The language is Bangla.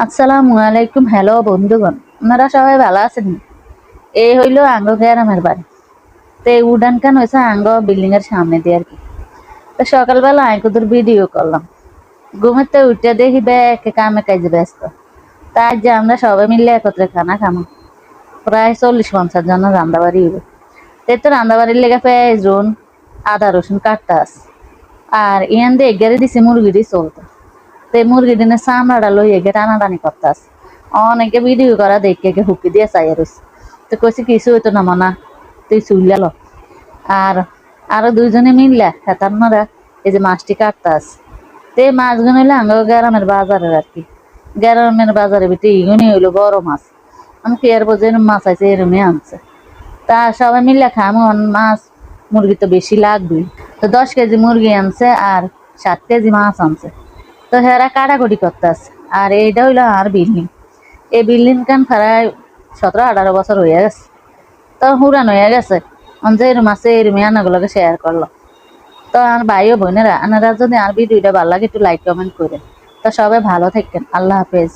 আসসালামু আলাইকুম। হ্যালো বন্ধুগণ, আপনারা সবাই ভালো আছেন? এই হইল আঙ্গ গ্রামের বাড়ি। তো এই উডান খান হয়েছে আঙ্গ বিল্ডিং এর সামনে দিয়ে আর কি। তো সকালবেলা আঙ্কুদের ভিডিও করলাম। ঘুমেতে উঠে দেখি ব্যাকে কামে কাজে ব্যস্ত। তাই যে আমরা সবাই মিলে একত্রে খানা খামো। প্রায় 40-50 জন রান্দাবাড়ি হইব। তাই তো রান্দাবাড়ির লেগে পেঁয়াজ রসুন আদা রসুন কাটতে আছে। আর ইয়ান দিয়ে এগারে দিছে মুরগিরই চলতো। তো মুরগি দিনে চামড়াটা লই এগে টানাটানি করতে আছে। অনেকে ভিডিও করা দেখে হুকি দিয়ে চাই রয়েছে। তো কইছি কিছু হইতো না মনা, তুই চুইলাল। আর আরো দুইজনে মিললে হেতার মারা এই যে মাছটি কাটতে আছে। তো এই মাছগুলো হইলে আঙ্গ গ্রামের বাজারের আর কি। গ্রামের বাজারে ভিতরে ইগুনি হইলো বড় মাছ। আমি কি আর বোঝে মাছ আছে এরমই আনছে। তা সবাই মিলে খামো মাছ মুরগি তো বেশি লাগবেই। তো 10 কেজি মুরগি আনছে আর 7 কেজি মাছ আনছে। তো হেরা কাটাকুটি করতে আছে। আর এইটা হইলো আর বিল্ডিং। এই বিল্ডিং কান প্রায় 17-18 বছর হয়ে গেছে। তো হুরান হয়ে গেছে। যে এরম আছে এরমই আনাগুলোকে শেয়ার করলো। তো আর ভাই ও বোনেরা আনারা যদি আর ভিডিওটা ভালো লাগে একটু লাইক কমেন্ট করে। তো সবাই ভালো থাকেন। আল্লাহ হাফেজ।